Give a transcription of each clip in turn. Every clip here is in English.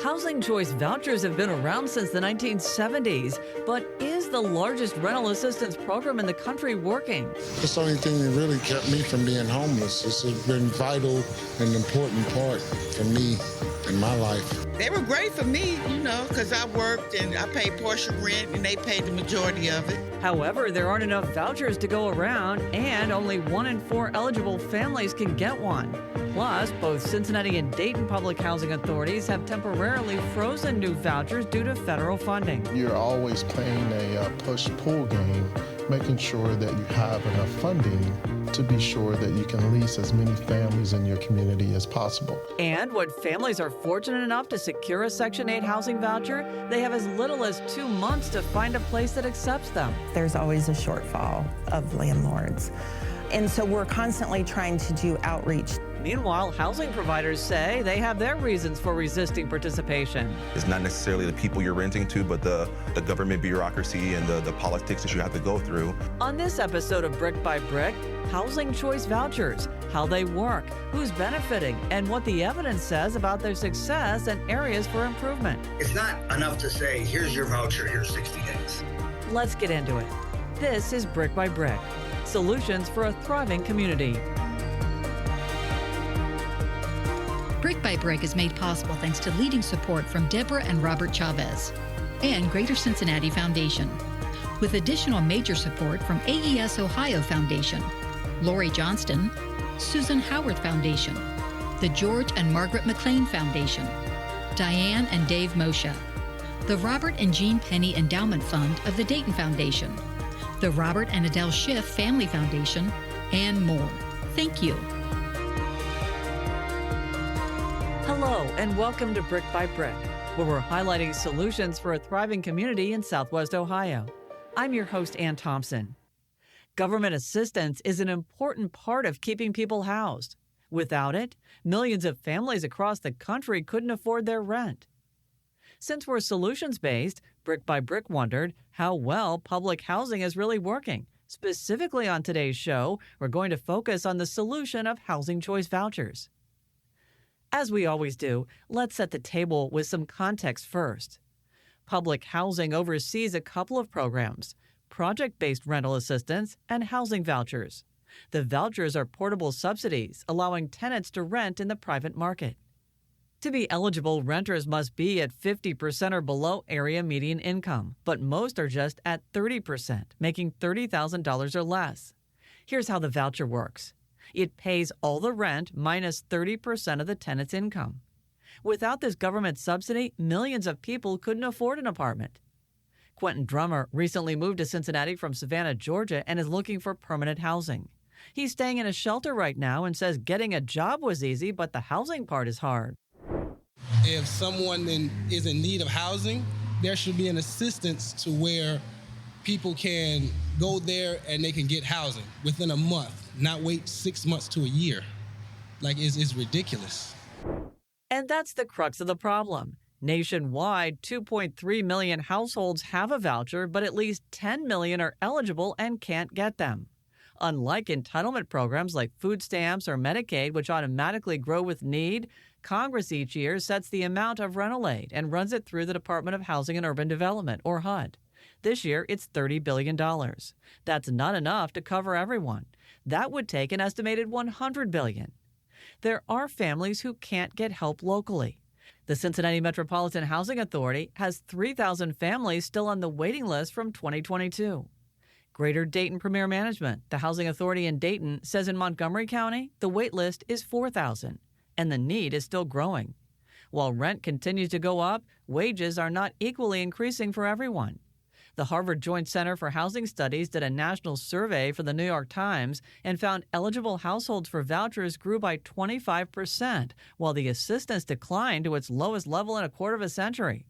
Housing Choice Vouchers have been around since the 1970s, but is the largest rental assistance program in the country working? It's the only thing that really kept me from being homeless. It's been vital and important part for me in my life. They were great for me, because I worked and I paid portion rent and they paid the majority of it. However, there aren't enough vouchers to go around, and only 1 in 4 eligible families can get one. Plus, both Cincinnati and Dayton public housing authorities have temporarily frozen new vouchers due to federal funding. You're always playing a push-pull game, making sure that you have enough funding to be sure that you can lease as many families in your community as possible. And when families are fortunate enough to secure a Section 8 housing voucher, they have as little as 2 months to find a place that accepts them. There's always a shortfall of landlords. And so we're constantly trying to do outreach. Meanwhile, housing providers say they have their reasons for resisting participation. It's not necessarily the people you're renting to, but the government bureaucracy and the politics that you have to go through. On this episode of Brick by Brick, Housing Choice Vouchers, how they work, who's benefiting, and what the evidence says about their success and areas for improvement. It's not enough to say, here's your voucher, here's 60 days. Let's get into it. This is Brick by Brick, solutions for a thriving community. Brick by Brick is made possible thanks to leading support from Deborah and Robert Chavez and Greater Cincinnati Foundation, with additional major support from AES Ohio Foundation, Lori Johnston, Susan Howard Foundation, the George and Margaret McLean Foundation, Diane and Dave Moshe, the Robert and Jean Penny Endowment Fund of the Dayton Foundation, the Robert and Adele Schiff Family Foundation, and more. Thank you. Hello, and welcome to Brick by Brick, where we're highlighting solutions for a thriving community in Southwest Ohio. I'm your host, Ann Thompson. Government assistance is an important part of keeping people housed. Without it, millions of families across the country couldn't afford their rent. Since we're solutions-based, Brick by Brick wondered how well public housing is really working. Specifically on today's show, we're going to focus on the solution of Housing Choice Vouchers. As we always do, let's set the table with some context first. Public housing oversees a couple of programs: project-based rental assistance and housing vouchers. The vouchers are portable subsidies, allowing tenants to rent in the private market. To be eligible, renters must be at 50% or below area median income, but most are just at 30%, making $30,000 or less. Here's how the voucher works. It pays all the rent minus 30% of the tenant's income. Without this government subsidy, millions of people couldn't afford an apartment. Quentin Drummer recently moved to Cincinnati from Savannah, Georgia, and is looking for permanent housing. He's staying in a shelter right now and says getting a job was easy, but the housing part is hard. If someone is in need of housing, there should be an assistance to where people can go there and they can get housing within a month, not wait 6 months to a year. It's ridiculous. And that's the crux of the problem. Nationwide, 2.3 million households have a voucher, but at least 10 million are eligible and can't get them. Unlike entitlement programs like food stamps or Medicaid, which automatically grow with need, Congress each year sets the amount of rental aid and runs it through the Department of Housing and Urban Development, or HUD. This year, it's $30 billion. That's not enough to cover everyone. That would take an estimated $100 billion. There are families who can't get help locally. The Cincinnati Metropolitan Housing Authority has 3,000 families still on the waiting list from 2022. Greater Dayton Premier Management, the housing authority in Dayton, says in Montgomery County, the wait list is 4,000, and the need is still growing. While rent continues to go up, wages are not equally increasing for everyone. The Harvard Joint Center for Housing Studies did a national survey for the New York Times and found eligible households for vouchers grew by 25%, while the assistance declined to its lowest level in a quarter of a century.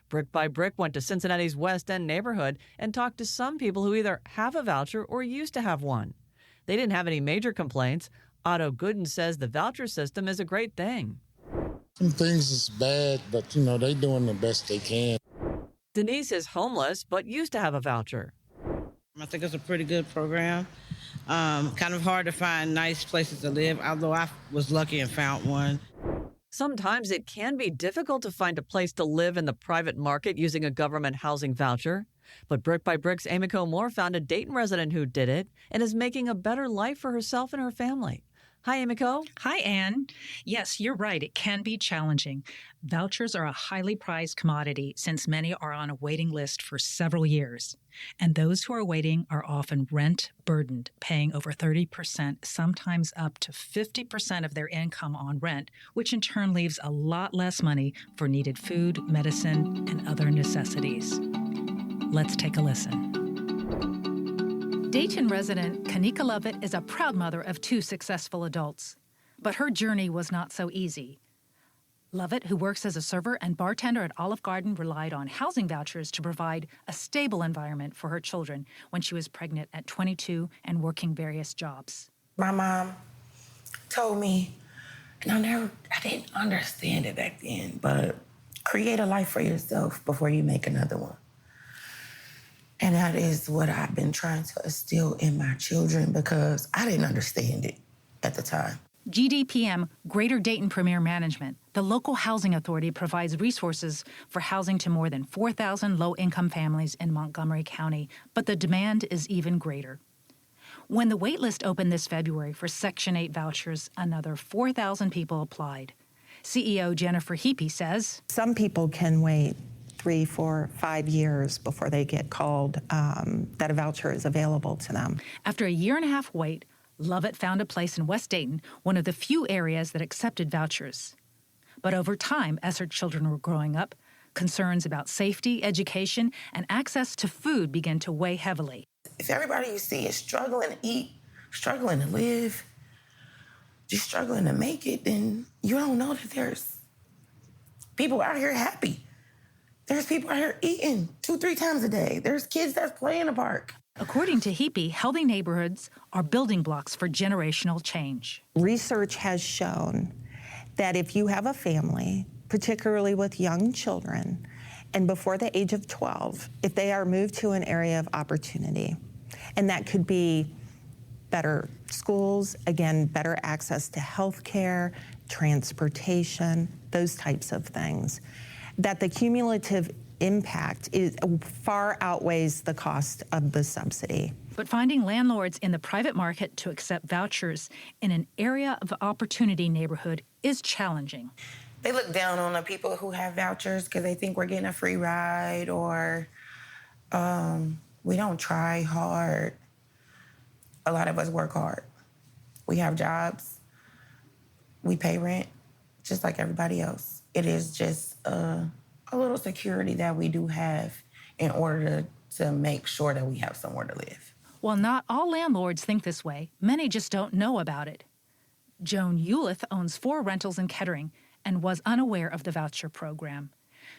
Brick by Brick went to Cincinnati's West End neighborhood and talked to some people who either have a voucher or used to have one. They didn't have any major complaints. Otto Gooden says the voucher system is a great thing. Some things is bad, but, they doing the best they can. Denise is homeless, but used to have a voucher. I think it's a pretty good program. Kind of hard to find nice places to live, although I was lucky and found one. Sometimes it can be difficult to find a place to live in the private market using a government housing voucher. But Brick by Brick's Emiko Moore found a Dayton resident who did it and is making a better life for herself and her family. Hi, Emiko. Hi, Ann. Yes, you're right. It can be challenging. Vouchers are a highly prized commodity since many are on a waiting list for several years. And those who are waiting are often rent-burdened, paying over 30%, sometimes up to 50% of their income on rent, which in turn leaves a lot less money for needed food, medicine, and other necessities. Let's take a listen. Dayton resident Kanika Lovett is a proud mother of 2 successful adults. But her journey was not so easy. Lovett, who works as a server and bartender at Olive Garden, relied on housing vouchers to provide a stable environment for her children when she was pregnant at 22 and working various jobs. My mom told me, and I didn't understand it back then, but create a life for yourself before you make another one. And that is what I've been trying to instill in my children because I didn't understand it at the time. GDPM, Greater Dayton Premier Management, the local housing authority, provides resources for housing to more than 4,000 low-income families in Montgomery County, but the demand is even greater. When the waitlist opened this February for Section 8 vouchers, another 4,000 people applied. CEO Jennifer Heapy says, Some people can wait 3, 4, 5 years before they get called that a voucher is available to them. After a 1.5-year wait, Lovett found a place in West Dayton, one of the few areas that accepted vouchers. But over time, as her children were growing up, concerns about safety, education, and access to food began to weigh heavily. If everybody you see is struggling to eat, struggling to live, just struggling to make it, then you don't know that there's people out here happy. There's people out here eating 2-3 times a day. There's kids that's playing in the park. According to Heapy, healthy neighborhoods are building blocks for generational change. Research has shown that if you have a family, particularly with young children, and before the age of 12, if they are moved to an area of opportunity, and that could be better schools, again, better access to health care, transportation, those types of things, that the cumulative impact far outweighs the cost of the subsidy. But finding landlords in the private market to accept vouchers in an area of opportunity neighborhood is challenging. They look down on the people who have vouchers because they think we're getting a free ride or we don't try hard. A lot of us work hard. We have jobs. We pay rent just like everybody else. It is just a little security that we do have in order to make sure that we have somewhere to live. While not all landlords think this way, many just don't know about it. Joan Ulith owns 4 rentals in Kettering and was unaware of the voucher program.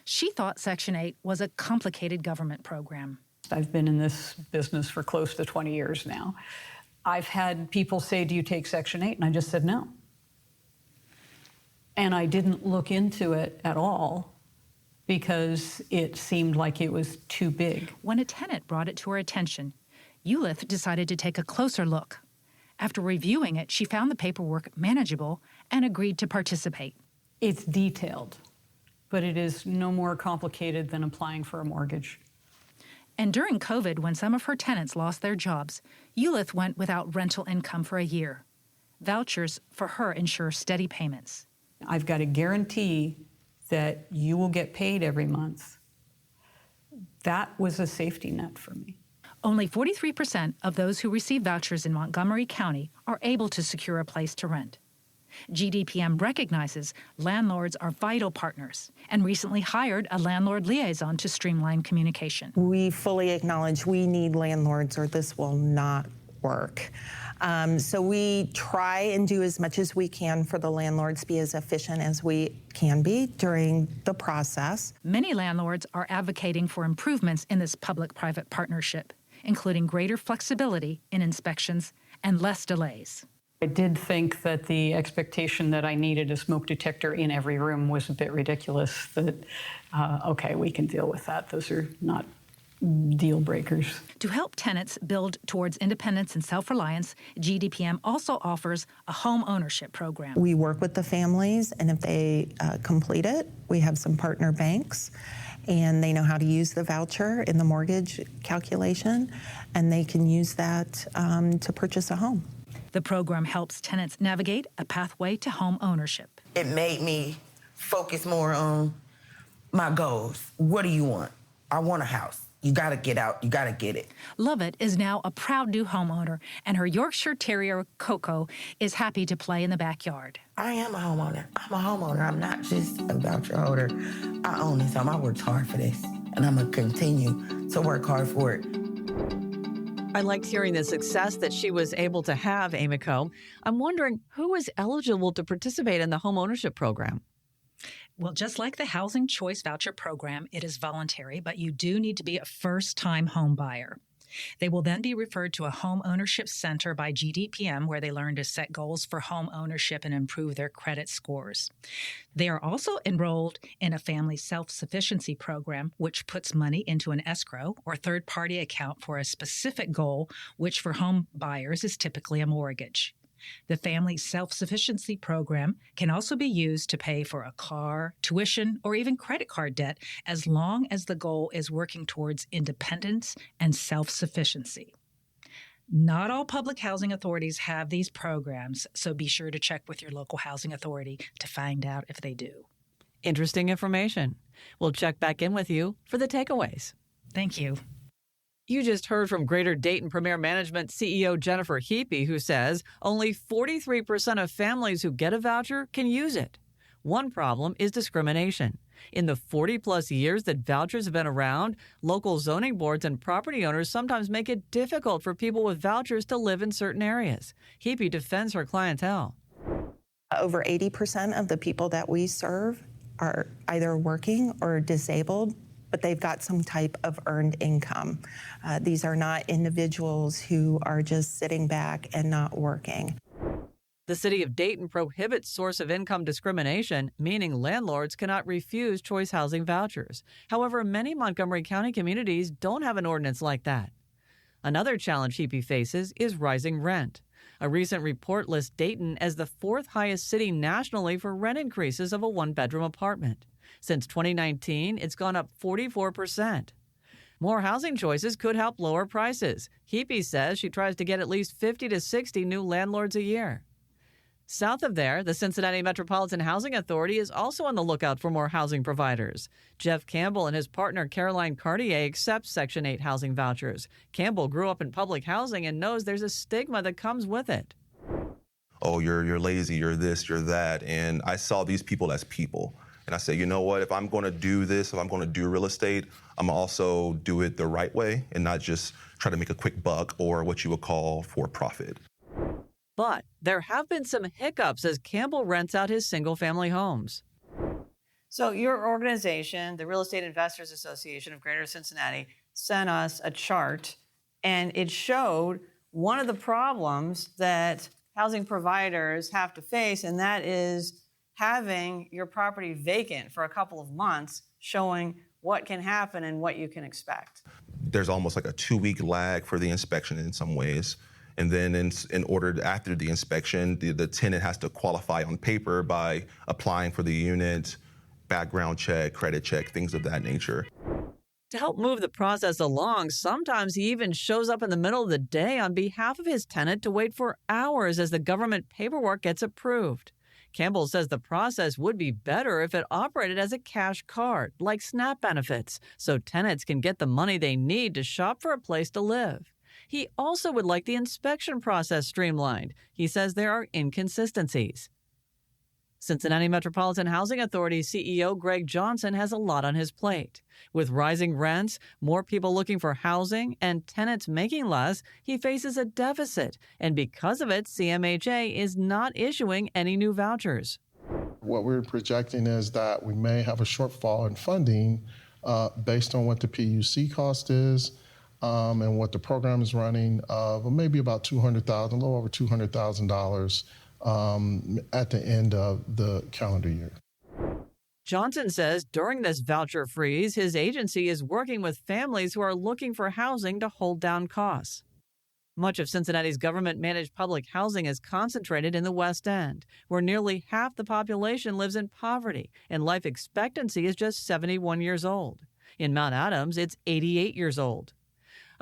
She thought Section 8 was a complicated government program. I've been in this business for close to 20 years now. I've had people say, do you take Section 8? And I just said no. And I didn't look into it at all because it seemed like it was too big. When a tenant brought it to her attention, Ulith decided to take a closer look. After reviewing it, she found the paperwork manageable and agreed to participate. It's detailed, but it is no more complicated than applying for a mortgage. And during COVID, when some of her tenants lost their jobs, Ulith went without rental income for a year. Vouchers for her ensure steady payments. I've got a guarantee that you will get paid every month. That was a safety net for me. Only 43% of those who receive vouchers in Montgomery County are able to secure a place to rent. GDPM recognizes landlords are vital partners and recently hired a landlord liaison to streamline communication. We fully acknowledge we need landlords or this will not work. So we try and do as much as we can for the landlords, be as efficient as we can be during the process. Many landlords are advocating for improvements in this public-private partnership, including greater flexibility in inspections and less delays. I did think that the expectation that I needed a smoke detector in every room was a bit ridiculous, that, okay, we can deal with that. Those are not deal breakers. To help tenants build towards independence and self-reliance, GDPM also offers a home ownership program. We work with the families, and if they complete it, we have some partner banks, and they know how to use the voucher in the mortgage calculation, and they can use that to purchase a home. The program helps tenants navigate a pathway to home ownership. It made me focus more on my goals. What do you want? I want a house. You got to get out. You got to get it. Lovett is now a proud new homeowner, and her Yorkshire Terrier, Coco, is happy to play in the backyard. I am a homeowner. I'm a homeowner. I'm not just a voucher holder. I own this home. I worked hard for this, and I'm going to continue to work hard for it. I liked hearing the success that she was able to have, Amiko. I'm wondering who is eligible to participate in the home ownership program? Well, just like the Housing Choice Voucher program, it is voluntary, but you do need to be a first-time home buyer. They will then be referred to a home ownership center by GDPM, where they learn to set goals for home ownership and improve their credit scores. They are also enrolled in a family self-sufficiency program, which puts money into an escrow or third-party account for a specific goal, which for home buyers is typically a mortgage. The Family Self-Sufficiency Program can also be used to pay for a car, tuition, or even credit card debt, as long as the goal is working towards independence and self-sufficiency. Not all public housing authorities have these programs, so be sure to check with your local housing authority to find out if they do. Interesting information. We'll check back in with you for the takeaways. Thank you. You just heard from Greater Dayton Premier Management CEO Jennifer Heapy, who says only 43% of families who get a voucher can use it. One problem is discrimination. In the 40-plus years that vouchers have been around, local zoning boards and property owners sometimes make it difficult for people with vouchers to live in certain areas. Heapy defends her clientele. Over 80% of the people that we serve are either working or disabled, but they've got some type of earned income. These are not individuals who are just sitting back and not working. The city of Dayton prohibits source of income discrimination, meaning landlords cannot refuse choice housing vouchers. However, many Montgomery County communities don't have an ordinance like that. Another challenge Heapy faces is rising rent. A recent report lists Dayton as the fourth highest city nationally for rent increases of a one-bedroom apartment. Since 2019, it's gone up 44%. More housing choices could help lower prices. Heapy says she tries to get at least 50 to 60 new landlords a year. South of there, the Cincinnati Metropolitan Housing Authority is also on the lookout for more housing providers. Jeff Campbell and his partner Caroline Cartier accept Section 8 housing vouchers. Campbell grew up in public housing and knows there's a stigma that comes with it. Oh, you're lazy, you're this, you're that. And I saw these people as people. And I said, you know what, if I'm going to do this, if I'm going to do real estate, I'm going to also do it the right way and not just try to make a quick buck or what you would call for profit. But there have been some hiccups as Campbell rents out his single-family homes. So your organization, the Real Estate Investors Association of Greater Cincinnati, sent us a chart, and it showed one of the problems that housing providers have to face, and that is having your property vacant for a couple of months, showing what can happen and what you can expect. There's almost like a 2-week lag for the inspection in some ways. And then in order after the inspection, the tenant has to qualify on paper by applying for the unit, background check, credit check, things of that nature. To help move the process along, sometimes he even shows up in the middle of the day on behalf of his tenant to wait for hours as the government paperwork gets approved. Campbell says the process would be better if it operated as a cash card, like SNAP benefits, so tenants can get the money they need to shop for a place to live. He also would like the inspection process streamlined. He says there are inconsistencies. Cincinnati Metropolitan Housing Authority CEO Greg Johnson has a lot on his plate. With rising rents, more people looking for housing, and tenants making less, he faces a deficit. And because of it, CMHA is not issuing any new vouchers. What we're projecting is that we may have a shortfall in funding based on what the PUC cost is and what the program is running of maybe about $200,000, a little over $200,000 at the end of the calendar year. Johnson says during this voucher freeze, his agency is working with families who are looking for housing to hold down costs. Much of Cincinnati's government-managed public housing is concentrated in the West End, where nearly half the population lives in poverty and life expectancy is just 71 years old. In Mount Adams, it's 88 years old.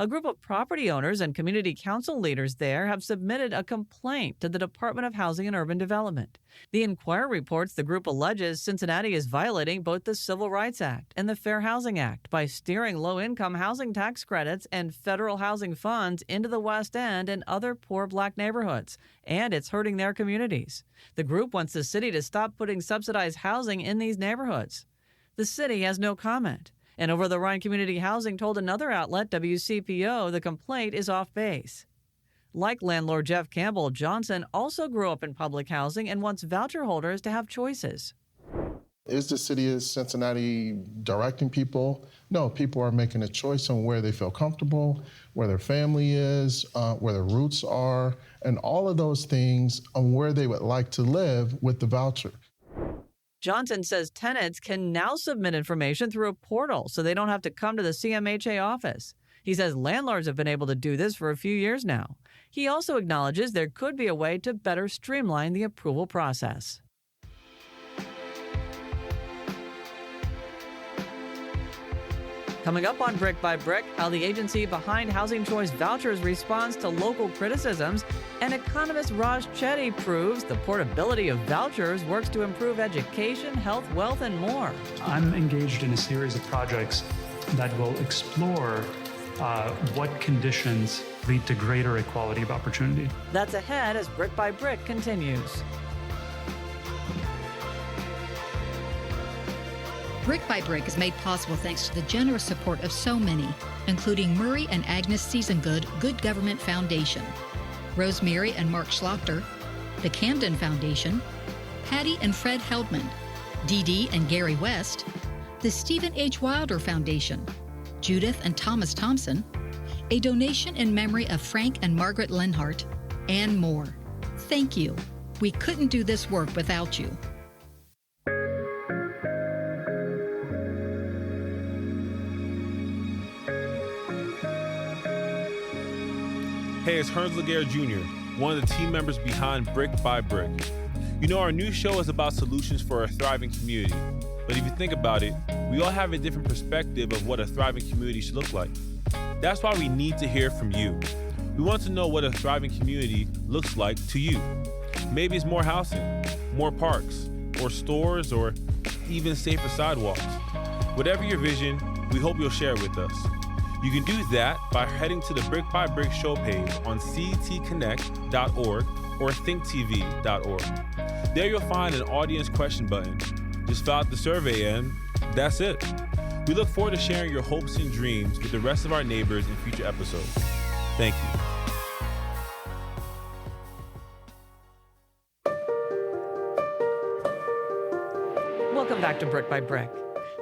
A group of property owners and community council leaders there have submitted a complaint to the Department of Housing and Urban Development. The Inquirer reports the group alleges Cincinnati is violating both the Civil Rights Act and the Fair Housing Act by steering low-income housing tax credits and federal housing funds into the West End and other poor black neighborhoods, and it's hurting their communities. The group wants the city to stop putting subsidized housing in these neighborhoods. The city has no comment. And Over the Rhine Community Housing told another outlet, WCPO, the complaint is off base. Like landlord Jeff Campbell, Johnson also grew up in public housing and wants voucher holders to have choices. Is the city of Cincinnati directing people? No, people are making a choice on where they feel comfortable, where their family is, where their roots are, and all of those things on where they would like to live with the voucher. Johnson says tenants can now submit information through a portal so they don't have to come to the CMHA office. He says landlords have been able to do this for a few years now. He also acknowledges there could be a way to better streamline the approval process. Coming up on Brick by Brick, how the agency behind Housing Choice Vouchers responds to local criticisms, and economist Raj Chetty proves the portability of vouchers works to improve education, health, wealth, and more. I'm engaged in a series of projects that will explore what conditions lead to greater equality of opportunity. That's ahead as Brick by Brick continues. Brick by Brick is made possible thanks to the generous support of so many, including Murray and Agnes Seasongood Good Government Foundation, Rosemary and Mark Schlachter, the Camden Foundation, Patty and Fred Heldman, Dee Dee and Gary West, the Stephen H. Wilder Foundation, Judith and Thomas Thompson, a donation in memory of Frank and Margaret Lenhart, and more. Thank you. We couldn't do this work without you. Hey, it's Hearns Laguerre Jr., one of the team members behind Brick by Brick. You know, our new show is about solutions for a thriving community. But if you think about it, we all have a different perspective of what a thriving community should look like. That's why we need to hear from you. We want to know what a thriving community looks like to you. Maybe it's more housing, more parks, or stores, or even safer sidewalks. Whatever your vision, we hope you'll share it with us. You can do that by heading to the Brick by Brick show page on cetconnect.org or thinktv.org. There you'll find an audience question button. Just fill out the survey and that's it. We look forward to sharing your hopes and dreams with the rest of our neighbors in future episodes. Thank you. Welcome back to Brick by Brick.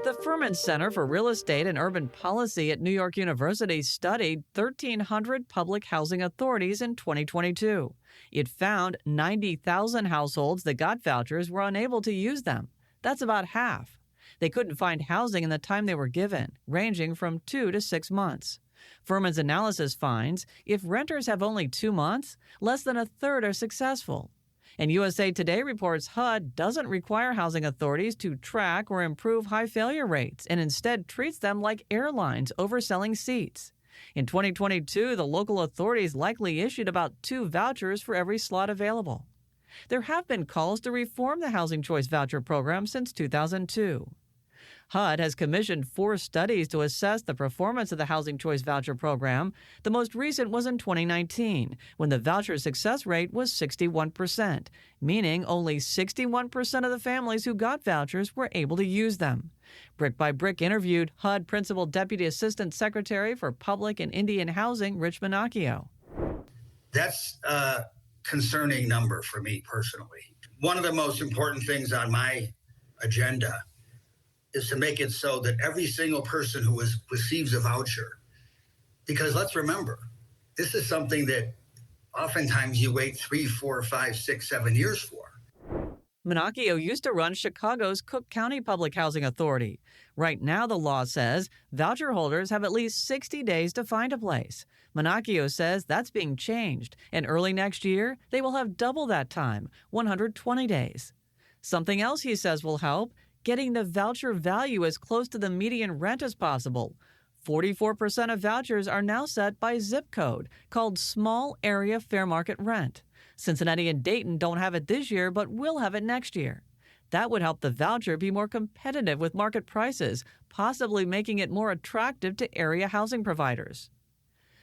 The Furman Center for Real Estate and Urban Policy at New York University studied 1,300 public housing authorities in 2022. It found 90,000 households that got vouchers were unable to use them. That's about half. They couldn't find housing in the time they were given, ranging from 2 to 6 months. Furman's analysis finds if renters have only 2 months, less than a third are successful. And USA Today reports HUD doesn't require housing authorities to track or improve high failure rates and instead treats them like airlines overselling seats. In 2022, the local authorities likely issued about 2 vouchers for every slot available. There have been calls to reform the Housing Choice Voucher program since 2002. HUD has commissioned 4 studies to assess the performance of the Housing Choice Voucher program. The most recent was in 2019, when the voucher success rate was 61%, meaning only 61% of the families who got vouchers were able to use them. Brick by Brick interviewed HUD Principal Deputy Assistant Secretary for Public and Indian Housing, Rich Monocchio. That's a concerning number for me personally. One of the most important things on my agenda is to make it so that every single person who receives a voucher, because let's remember, this is something that oftentimes you wait 3, 4, 5, 6, 7 years for. Monocchio used to run Chicago's Cook County Public Housing Authority. Right now, the law says voucher holders have at least 60 days to find a place. Monocchio says that's being changed, and early next year, they will have double that time, 120 days. Something else he says will help, getting the voucher value as close to the median rent as possible. 44% of vouchers are now set by zip code, called Small Area Fair Market Rent. Cincinnati and Dayton don't have it this year, but will have it next year. That would help the voucher be more competitive with market prices, possibly making it more attractive to area housing providers.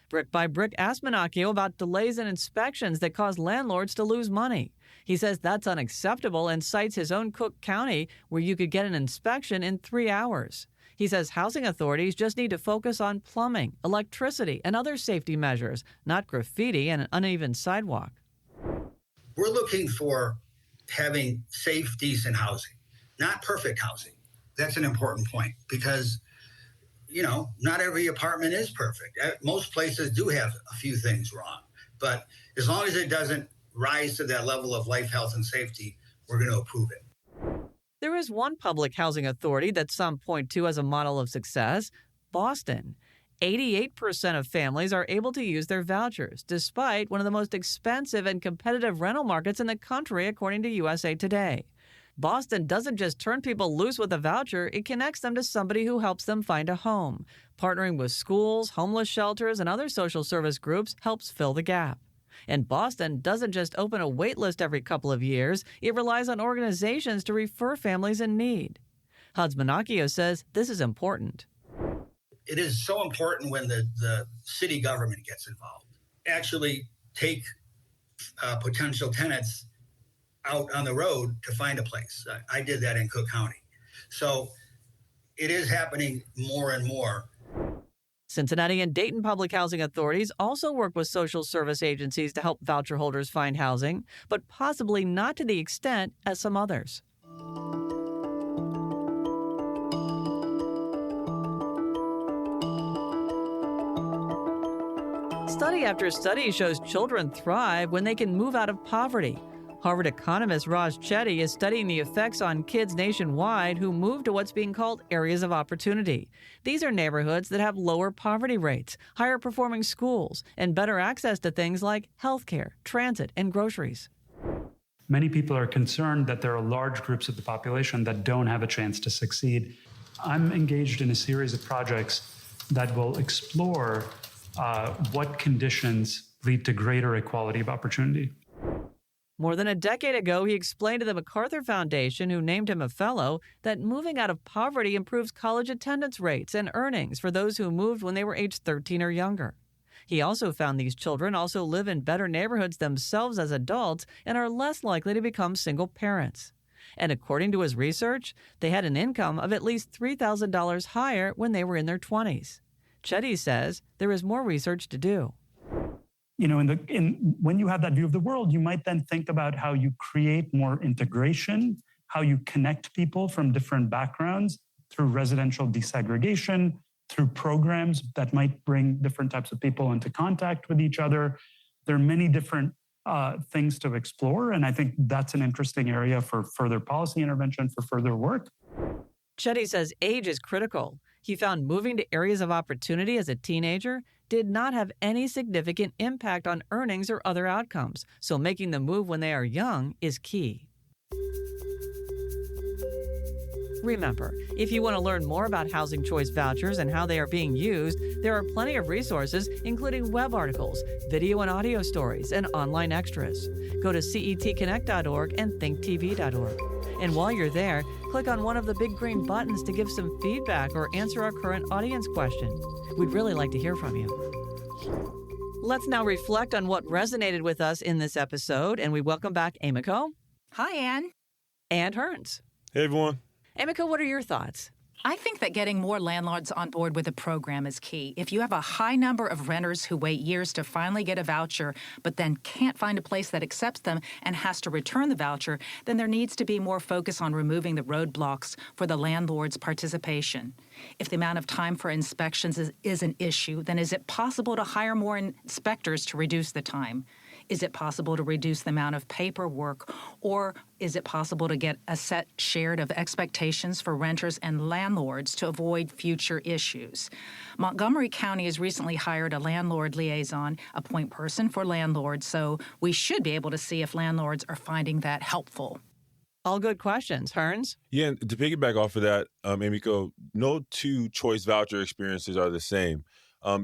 Brick by Brick asked Monocchio about delays in inspections that cause landlords to lose money. He says that's unacceptable and cites his own Cook County, where you could get an inspection in 3 hours. He says housing authorities just need to focus on plumbing, electricity, and other safety measures, not graffiti and an uneven sidewalk. We're looking for having safe, decent housing, not perfect housing. That's an important point because, not every apartment is perfect. Most places do have a few things wrong, but as long as it doesn't rise to that level of life, health, and safety, we're going to approve it. There is one public housing authority that some point to as a model of success, Boston. 88% of families are able to use their vouchers, despite one of the most expensive and competitive rental markets in the country, according to USA Today. Boston doesn't just turn people loose with a voucher, it connects them to somebody who helps them find a home. Partnering with schools, homeless shelters, and other social service groups helps fill the gap. And Boston doesn't just open a wait list every couple of years, it relies on organizations to refer families in need. HUD's Monocchio says this is important. It is so important when the city government gets involved. Actually take potential tenants out on the road to find a place. I did that in Cook County. So it is happening more and more. Cincinnati and Dayton public housing authorities also work with social service agencies to help voucher holders find housing, but possibly not to the extent as some others. Study after study shows children thrive when they can move out of poverty. Harvard economist Raj Chetty is studying the effects on kids nationwide who move to what's being called areas of opportunity. These are neighborhoods that have lower poverty rates, higher performing schools, and better access to things like healthcare, transit, and groceries. Many people are concerned that there are large groups of the population that don't have a chance to succeed. I'm engaged in a series of projects that will explore what conditions lead to greater equality of opportunity. More than a decade ago, he explained to the MacArthur Foundation, who named him a fellow, that moving out of poverty improves college attendance rates and earnings for those who moved when they were age 13 or younger. He also found these children also live in better neighborhoods themselves as adults and are less likely to become single parents. And according to his research, they had an income of at least $3,000 higher when they were in their 20s. Chetty says there is more research to do. When you have that view of the world, you might then think about how you create more integration, how you connect people from different backgrounds through residential desegregation, through programs that might bring different types of people into contact with each other. There are many different things to explore, and I think that's an interesting area for further policy intervention, for further work. Chetty says age is critical. He found moving to areas of opportunity as a teenager did not have any significant impact on earnings or other outcomes, so making the move when they are young is key. Remember, if you want to learn more about Housing Choice Vouchers and how they are being used, there are plenty of resources, including web articles, video and audio stories, and online extras. Go to cetconnect.org and thinktv.org. And while you're there, click on one of the big green buttons to give some feedback or answer our current audience question. We'd really like to hear from you. Let's now reflect on what resonated with us in this episode, and we welcome back Emiko. Hi, Ann. And Hearns. Hey, everyone. Emiko, what are your thoughts? I think that getting more landlords on board with the program is key. If you have a high number of renters who wait years to finally get a voucher, but then can't find a place that accepts them and has to return the voucher, then there needs to be more focus on removing the roadblocks for the landlord's participation. If the amount of time for inspections is an issue, then is it possible to hire more inspectors to reduce the time? Is it possible to reduce the amount of paperwork? Or is it possible to get a set shared of expectations for renters and landlords to avoid future issues? Montgomery County has recently hired a landlord liaison, a point person for landlords, so we should be able to see if landlords are finding that helpful. All good questions. Hearns? Yeah, and to piggyback off of that, Emiko, no two choice voucher experiences are the same.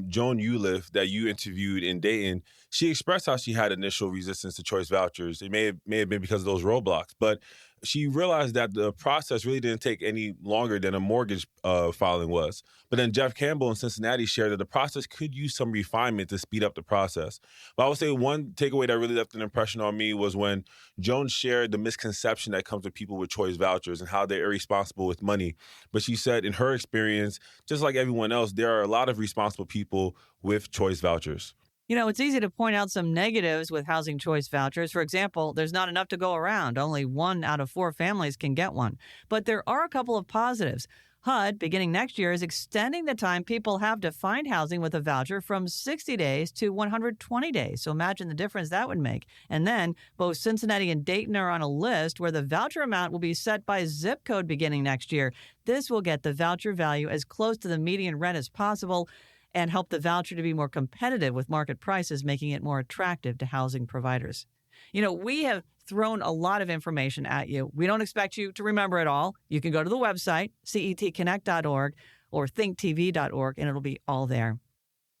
Joan Uliff, that you interviewed in Dayton, she expressed how she had initial resistance to choice vouchers. It may have been because of those roadblocks, but she realized that the process really didn't take any longer than a mortgage filing was. But then Jeff Campbell in Cincinnati shared that the process could use some refinement to speed up the process. But I would say one takeaway that really left an impression on me was when Joan shared the misconception that comes with people with choice vouchers and how they're irresponsible with money. But she said in her experience, just like everyone else, there are a lot of responsible people with choice vouchers. You know, it's easy to point out some negatives with housing choice vouchers. For example, there's not enough to go around. Only 1 out of 4 families can get one. But there are a couple of positives. HUD, beginning next year, is extending the time people have to find housing with a voucher from 60 days to 120 days. So imagine the difference that would make. And then both Cincinnati and Dayton are on a list where the voucher amount will be set by zip code beginning next year. This will get the voucher value as close to the median rent as possible and help the voucher to be more competitive with market prices, making it more attractive to housing providers. You know, we have thrown a lot of information at you. We don't expect you to remember it all. You can go to the website, cetconnect.org or thinktv.org, and it'll be all there.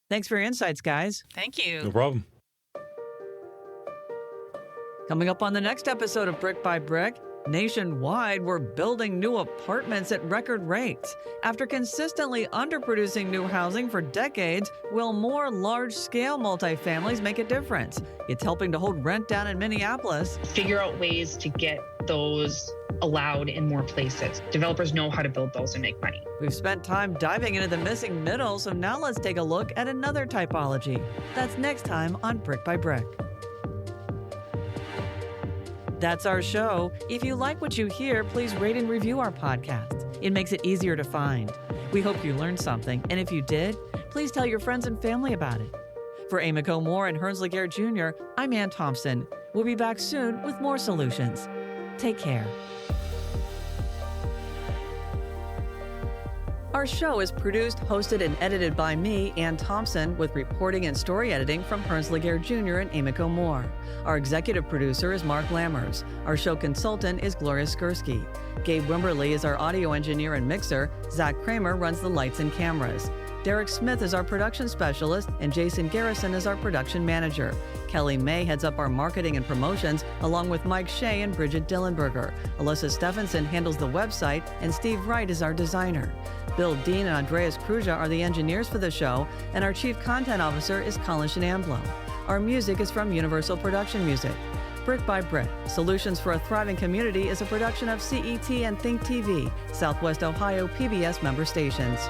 Thanks for your insights, guys. Thank you. No problem. Coming up on the next episode of Brick by Brick, nationwide, we're building new apartments at record rates. After consistently underproducing new housing for decades, will more large-scale multifamilies make a difference? It's helping to hold rent down in Minneapolis. Figure out ways to get those allowed in more places. Developers know how to build those and make money. We've spent time diving into the missing middle, so now let's take a look at another typology. That's next time on Brick by Brick. That's our show. If you like what you hear, please rate and review our podcast. It makes it easier to find. We hope you learned something, and if you did, please tell your friends and family about it. For Emiko Moore and Hearns Laguerre Jr., I'm Ann Thompson. We'll be back soon with more solutions. Take care. Our show is produced, hosted, and edited by me, Ann Thompson, with reporting and story editing from Hearns Laguerre Jr. and Emiko Moore. Our executive producer is Mark Lammers. Our show consultant is Gloria Skursky. Gabe Wimberly is our audio engineer and mixer. Zach Kramer runs the lights and cameras. Derek Smith is our production specialist, and Jason Garrison is our production manager. Kelly May heads up our marketing and promotions, along with Mike Shea and Bridget Dillenberger. Alyssa Stephenson handles the website, and Steve Wright is our designer. Bill Dean and Andreas Kruja are the engineers for the show, and our chief content officer is Colin Shenamblo. Our music is from Universal Production Music. Brick by Brick, Solutions for a Thriving Community is a production of CET and Think TV, Southwest Ohio PBS member stations.